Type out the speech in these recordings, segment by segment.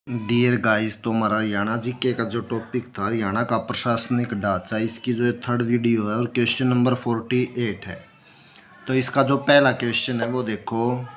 Dear guys, तो हमारा Haryana GK का जो टॉपिक था हरियाणा का प्रशासनिक ढांचा, इसकी जो थर्ड वीडियो है और क्वेश्चन नंबर 48 है। तो इसका जो पहला क्वेश्चन है वो देखो,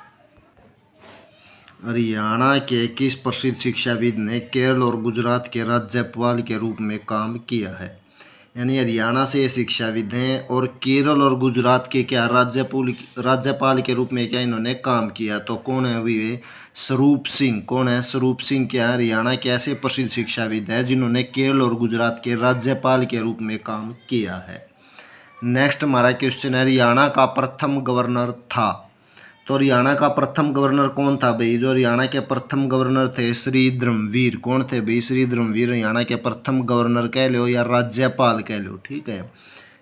हरियाणा के किस प्रसिद्ध शिक्षाविद ने केरल और गुजरात के राज्यपाल के रूप में काम किया है। यानी हरियाणा से ये शिक्षाविद हैं और केरल और गुजरात के क्या राज्यपाल के रूप में क्या इन्होंने काम किया। तो कौन है अभी वे? स्वरूप सिंह। कौन है? स्वरूप सिंह क्या है? हरियाणा के ऐसे प्रसिद्ध शिक्षाविद हैं जिन्होंने केरल और गुजरात के राज्यपाल के रूप में काम किया है। नेक्स्ट हमारा क्वेश्चन है, हरियाणा का प्रथम गवर्नर था। तो हरियाणा का प्रथम गवर्नर कौन था भाई? जो हरियाणा के प्रथम गवर्नर थे श्री धर्मवीर। कौन थे भाई? श्री धर्मवीर हरियाणा के प्रथम गवर्नर कह लो या राज्यपाल कह लो, ठीक है।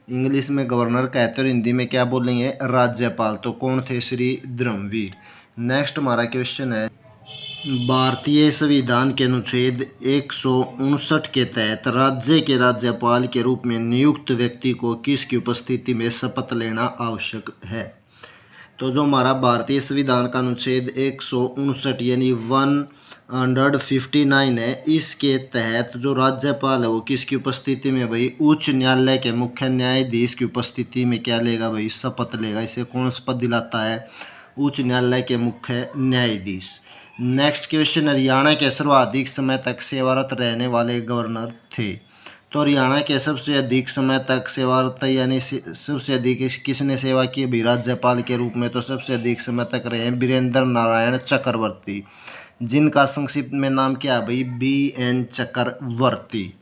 इंग्लिश में गवर्नर कहते और हिंदी में क्या बोलेंगे? राज्यपाल। तो कौन थे? श्री धर्मवीर। नेक्स्ट हमारा क्वेश्चन है, भारतीय संविधान के अनुच्छेद 159 के तहत राज्य के राज्यपाल के रूप में नियुक्त व्यक्ति को किसकी उपस्थिति में शपथ लेना आवश्यक है। तो जो हमारा भारतीय संविधान का अनुच्छेद 159 यानी 159 है, इसके तहत जो राज्यपाल है वो किसकी उपस्थिति में भाई? उच्च न्यायालय के मुख्य न्यायाधीश की उपस्थिति में क्या लेगा भाई? शपथ लेगा। इसे कौन शपथ दिलाता है? उच्च न्यायालय के मुख्य न्यायाधीश। नेक्स्ट क्वेश्चन, हरियाणा के सर्वाधिक समय तक सेवारत रहने वाले गवर्नर थे। तो हरियाणा के सबसे अधिक समय तक सेवारत यानी सबसे अधिक किसने सेवा की भाई? राज्यपाल के रूप में। तो सबसे अधिक समय तक रहे वीरेंद्र नारायण चक्रवर्ती, जिनका संक्षिप्त में नाम क्या है भाई? BN चक्रवर्ती।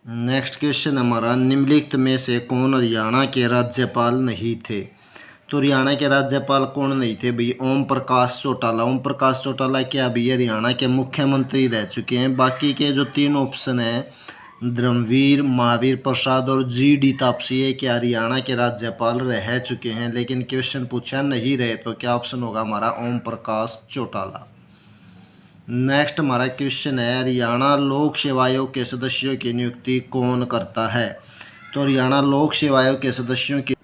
नेक्स्ट क्वेश्चन हमारा, निम्नलिखित में से कौन हरियाणा के राज्यपाल नहीं थे। तो हरियाणा के राज्यपाल कौन नहीं थे भाई? ओम प्रकाश चौटाला। ओम प्रकाश चौटाला क्या भाई? हरियाणा के मुख्यमंत्री रह चुके हैं। बाकी के जो तीन ऑप्शन हैं, धर्मवीर, महावीर प्रसाद और GD तापसी, ये क्या हरियाणा के राज्यपाल रह चुके हैं। लेकिन क्वेश्चन पूछा नहीं रहे, तो क्या ऑप्शन होगा हमारा? ओम प्रकाश चौटाला। नेक्स्ट हमारा क्वेश्चन है, हरियाणा लोक सेवा आयोग के सदस्यों की नियुक्ति कौन करता है। तो हरियाणा लोक सेवा आयोग के सदस्यों की,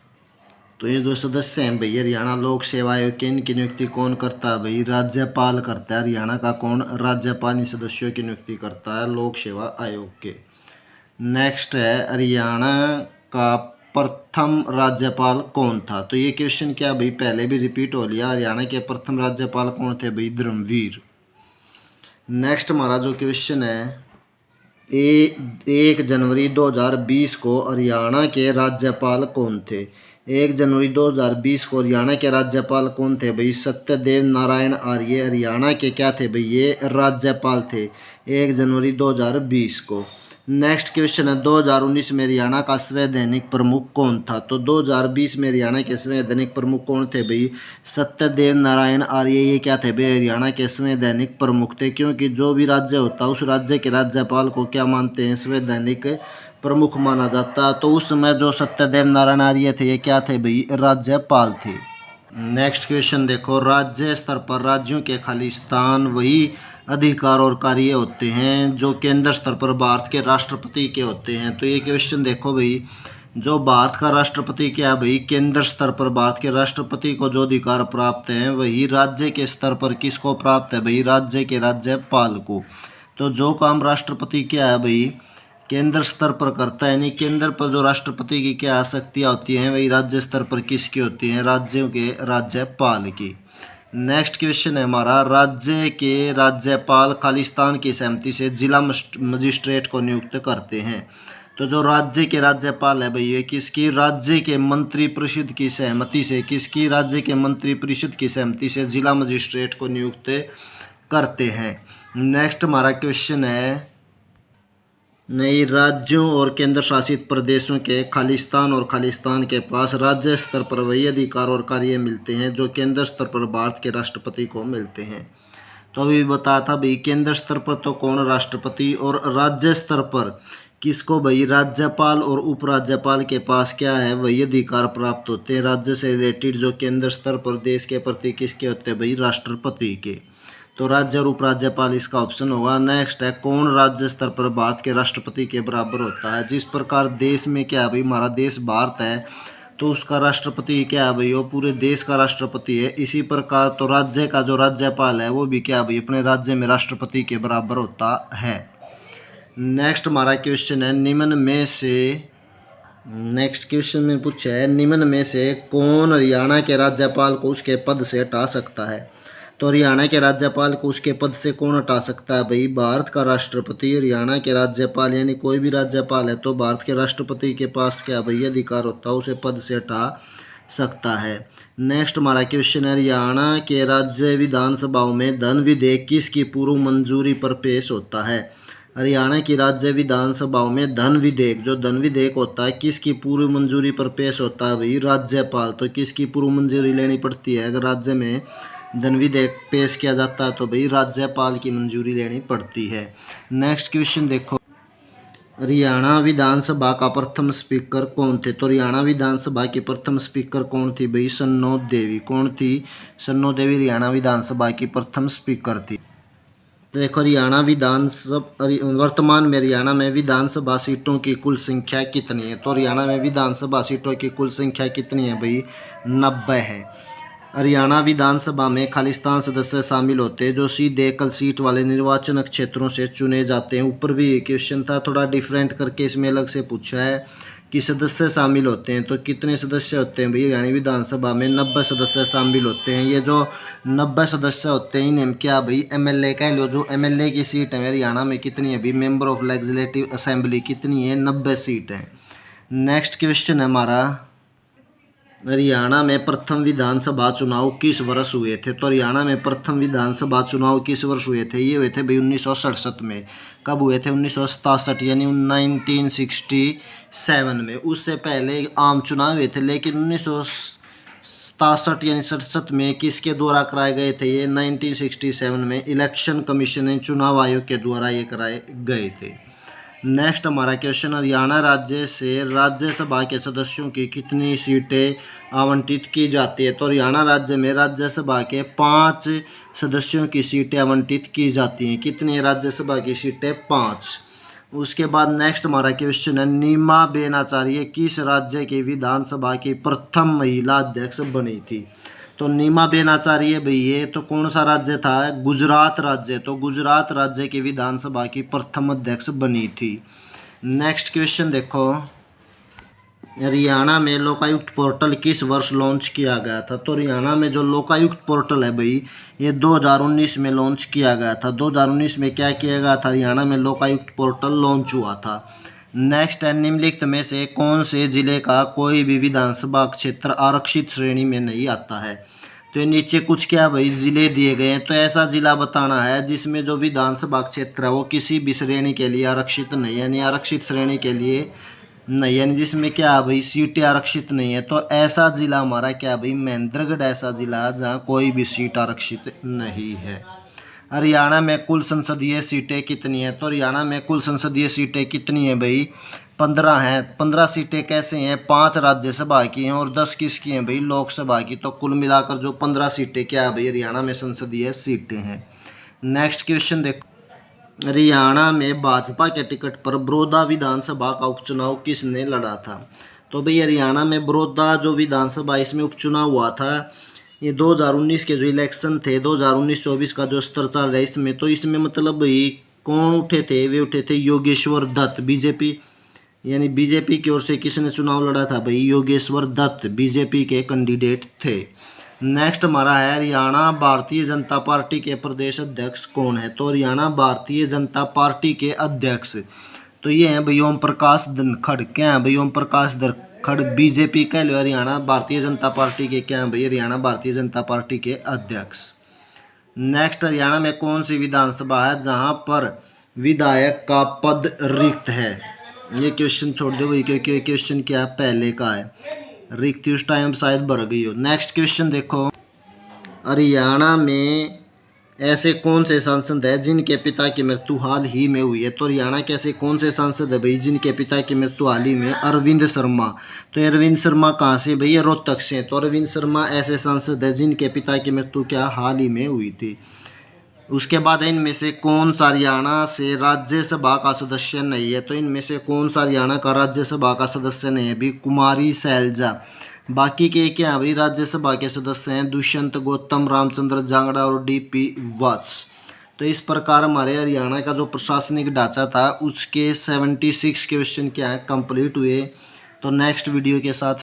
तो ये जो सदस्य हैं भैया हरियाणा लोक सेवा आयोग के, इनकी नियुक्ति कौन करता है भाई? राज्यपाल करता है। हरियाणा का कौन? राज्यपाल इन सदस्यों की नियुक्ति करता है लोक सेवा आयोग के। नेक्स्ट है, हरियाणा का प्रथम राज्यपाल कौन था। तो ये क्वेश्चन क्या भाई पहले भी रिपीट हो लिया। हरियाणा के प्रथम राज्यपाल कौन थे भाई? धर्मवीर। नेक्स्ट हमारा जो क्वेश्चन है, 1 जनवरी 2020 को हरियाणा के राज्यपाल कौन थे। 1 जनवरी 2020 को हरियाणा के राज्यपाल कौन थे भाई? सत्यदेव नारायण आर्य हरियाणा के क्या थे भाई? ये राज्यपाल थे 1 जनवरी 2020 को। नेक्स्ट क्वेश्चन है, 2019 में हरियाणा का संवैधानिक प्रमुख कौन था। तो 2020 में हरियाणा के संवैधानिक प्रमुख कौन थे भाई? सत्यदेव नारायण आर्य, ये क्या थे भाई? हरियाणा के संवैधानिक प्रमुख थे। क्योंकि जो भी राज्य होता है उस राज्य के राज्यपाल को क्या मानते हैं? संवैधानिक प्रमुख माना जाता। तो उस समय जो सत्यदेव नारायण आर्य थे ये क्या थे भाई? राज्यपाल थे। नेक्स्ट क्वेश्चन देखो, राज्य स्तर पर राज्यों के खालिस्तान वही अधिकार और कार्य होते हैं जो केंद्र स्तर पर भारत के राष्ट्रपति के होते हैं। तो ये क्वेश्चन देखो भाई, जो भारत का राष्ट्रपति क्या है भाई? केंद्र स्तर पर भारत के राष्ट्रपति को जो अधिकार प्राप्त हैं वही राज्य के स्तर पर किसको प्राप्त है भाई? राज्य के राज्यपाल को। तो जो काम राष्ट्रपति क्या है भाई? केंद्र स्तर पर करता है, यानी केंद्र पर जो राष्ट्रपति की क्या शक्तियाँ होती हैं वही राज्य स्तर पर किसकी होती हैं? राज्यों के राज्यपाल की। नेक्स्ट क्वेश्चन है हमारा, राज्य के राज्यपाल खालिस्तान की सहमति से जिला मजिस्ट्रेट को नियुक्त करते हैं। तो जो राज्य के राज्यपाल है भाई ये किसकी? राज्य के मंत्री परिषद की सहमति से, किसकी? राज्य के मंत्री परिषद की सहमति से जिला मजिस्ट्रेट को नियुक्त करते हैं। नेक्स्ट हमारा क्वेश्चन है, नई राज्यों और केंद्र शासित प्रदेशों के खालिस्तान और खालिस्तान के पास राज्य स्तर पर वही अधिकार और कार्य मिलते हैं जो केंद्र स्तर पर भारत के राष्ट्रपति को मिलते हैं। तो अभी बताया था भाई केंद्र स्तर पर तो कौन? राष्ट्रपति। और राज्य स्तर पर किसको भाई? राज्यपाल और उपराज्यपाल के पास क्या है? वही अधिकार प्राप्त होते हैं राज्य से रिलेटेड जो केंद्र स्तर पर देश के प्रति किसके होते हैं भाई? राष्ट्रपति के। तो राज्य और उपराज्यपाल इसका ऑप्शन होगा। नेक्स्ट है, कौन राज्य स्तर पर भारत के राष्ट्रपति के बराबर होता है। जिस प्रकार देश में क्या है भाई? हमारा देश भारत है, तो उसका राष्ट्रपति क्या है भाई, वो पूरे देश का राष्ट्रपति है। इसी प्रकार तो राज्य का जो राज्यपाल है वो भी क्या भाई, अपने राज्य में राष्ट्रपति के बराबर होता है। नेक्स्ट हमारा क्वेश्चन है, नेक्स्ट क्वेश्चन में पूछा है, निम्न में से कौन हरियाणा के राज्यपाल को उसके पद से हटा सकता है। तो हरियाणा के राज्यपाल को उसके पद से कौन हटा सकता है भाई, भारत का राष्ट्रपति। हरियाणा के राज्यपाल यानी कोई भी राज्यपाल है तो भारत के राष्ट्रपति के पास क्या भाई अधिकार होता है, उसे पद से हटा सकता है। नेक्स्ट हमारा क्वेश्चन है, हरियाणा के राज्य विधानसभाओं में धन विधेयक किसकी पूर्व मंजूरी पर पेश होता है। हरियाणा की राज्य विधानसभाओं में धन विधेयक, जो धन विधेयक होता है किसकी पूर्व मंजूरी पर पेश होता है भाई, राज्यपाल। तो किसकी पूर्व मंजूरी लेनी पड़ती है, अगर राज्य में धन विधेयक पेश किया जाता है तो भाई राज्यपाल की मंजूरी लेनी पड़ती है। नेक्स्ट क्वेश्चन देखो, हरियाणा विधानसभा का प्रथम स्पीकर कौन थे। तो हरियाणा विधानसभा की प्रथम स्पीकर कौन थी भाई, सन्नो देवी। कौन थी, सन्नो देवी हरियाणा विधानसभा की प्रथम स्पीकर थी। देखो हरियाणा विधानसभा, वर्तमान में हरियाणा में विधानसभा सीटों की कुल संख्या कितनी है। तो हरियाणा में विधानसभा सीटों की कुल संख्या कितनी है भाई, 90 है। हरियाणा विधानसभा में खालिस्तान सदस्य शामिल होते हैं जो सीधे एकल सीट वाले निर्वाचन क्षेत्रों से चुने जाते हैं। ऊपर भी क्वेश्चन था, थोड़ा डिफरेंट करके इसमें अलग से पूछा है कि सदस्य शामिल होते हैं। तो कितने सदस्य होते हैं भाई, हरियाणा विधानसभा में 90 सदस्य शामिल होते हैं। ये जो 90 सदस्य होते हैं इन्हें क्या भाई, एमएलए कह लो। जो एमएलए की सीट है हरियाणा में कितनी है भाई, मेंबर ऑफ लेजिस्लेटिव असेंबली कितनी है, 90 सीट है। नेक्स्ट क्वेश्चन है हमारा, हरियाणा में प्रथम विधानसभा चुनाव किस वर्ष हुए थे। तो हरियाणा में प्रथम विधानसभा चुनाव किस वर्ष हुए थे, ये हुए थे भाई 1967 में। कब हुए थे, 1967 यानी 1967 में। उससे पहले आम चुनाव हुए थे, लेकिन 1967 यानी 67 में किसके द्वारा कराए गए थे, ये 1967 में इलेक्शन कमीशन ने, चुनाव आयोग के द्वारा ये कराए गए थे। नेक्स्ट हमारा क्वेश्चन, हरियाणा राज्य से राज्यसभा के सदस्यों की कितनी सीटें आवंटित की जाती है। तो हरियाणा राज्य में राज्यसभा के 5 सदस्यों की सीटें आवंटित की जाती हैं। कितनी राज्यसभा की सीटें, 5। उसके बाद नेक्स्ट हमारा क्वेश्चन है, नीमाबेन आचार्य किस राज्य की विधानसभा की प्रथम महिला अध्यक्ष बनी थी। तो नीमाबेन आचार्य भाई ये तो कौन सा राज्य था, गुजरात राज्य। तो गुजरात राज्य की विधानसभा की प्रथम अध्यक्ष बनी थी। नेक्स्ट क्वेश्चन देखो, हरियाणा में लोकायुक्त पोर्टल किस वर्ष लॉन्च किया गया था। तो हरियाणा में जो लोकायुक्त पोर्टल है भाई ये 2019 में लॉन्च किया गया था। 2019 में क्या किया गया था, हरियाणा में लोकायुक्त पोर्टल लॉन्च हुआ था। नेक्स्ट है, निम्नलिखित में से कौन से जिले का कोई भी विधानसभा क्षेत्र आरक्षित श्रेणी में नहीं आता है। तो ये नीचे कुछ क्या भाई जिले दिए गए हैं, तो ऐसा जिला बताना है जिसमें जो विधानसभा क्षेत्र है वो किसी भी श्रेणी के लिए आरक्षित नहीं, यानी आरक्षित श्रेणी के लिए नहीं, यानी जिसमें क्या भाई सीटें आरक्षित नहीं है। तो ऐसा जिला हमारा क्या भाई, महेंद्रगढ़ ऐसा जिला जहाँ कोई भी सीट आरक्षित नहीं है। हरियाणा में कुल संसदीय सीटें कितनी है। तो हरियाणा में कुल संसदीय सीटें कितनी है भाई, 15 हैं। 15 सीटें कैसे हैं, 5 राज्यसभा की हैं और 10 किसकी हैं भाई, लोकसभा की। तो कुल मिलाकर जो 15 सीटें क्या है भाई, हरियाणा में संसदीय सीटें हैं। नेक्स्ट क्वेश्चन देखो, हरियाणा में भाजपा के टिकट पर बड़ौदा विधानसभा का उपचुनाव किसने लड़ा था। तो भाई हरियाणा में बड़ौदा जो विधानसभा इसमें उपचुनाव हुआ था, ये 2019 के जो इलेक्शन थे 2019-24 का जो स्तर चल रहा है इसमें, तो इसमें मतलब भाई कौन उठे थे, वे उठे थे योगेश्वर दत्त। बीजेपी यानी बीजेपी की ओर से किसने चुनाव लड़ा था भाई, योगेश्वर दत्त बीजेपी के कैंडिडेट थे। नेक्स्ट हमारा है, हरियाणा भारतीय जनता पार्टी के प्रदेश अध्यक्ष कौन है। तो हरियाणा भारतीय जनता पार्टी के अध्यक्ष तो ये हैं भाई ओम प्रकाश धनखड़। क्या है भाई, ओम प्रकाश धनखड़ बीजेपी कह लो, हरियाणा भारतीय जनता पार्टी के क्या है भाई, हरियाणा भारतीय जनता पार्टी के अध्यक्ष। नेक्स्ट, हरियाणा में कौन सी विधानसभा है जहां पर विधायक का पद रिक्त है। ये क्वेश्चन छोड़ दो भाई क्योंकि क्वेश्चन क्या है, पहले का है, रिक्त उस टाइम शायद भर गई हो। नेक्स्ट क्वेश्चन देखो, हरियाणा में ऐसे कौन से सांसद हैं जिनके पिता की मृत्यु हाल ही में हुई है। तो हरियाणा के ऐसे कौन से सांसद है भाई जिनके पिता की मृत्यु हाल ही में, अरविंद शर्मा। तो अरविंद शर्मा कहाँ से भाई, रोहतक से। तो अरविंद शर्मा ऐसे सांसद है जिनके पिता की मृत्यु क्या हाल ही में हुई थी। उसके बाद है इनमें से कौन सा हरियाणा से राज्यसभा का सदस्य नहीं है। तो इनमें से कौन सा हरियाणा का राज्यसभा का सदस्य नहीं है भी? कुमारी शैलजा। बाकी के क्या है भाई राज्यसभा के सदस्य हैं? दुष्यंत गौतम, रामचंद्र जांगड़ा और डीपी वत्स। तो इस प्रकार हमारे हरियाणा का जो प्रशासनिक ढांचा था उसके 76 क्वेश्चन क्या है कंप्लीट हुए। तो नेक्स्ट वीडियो के साथ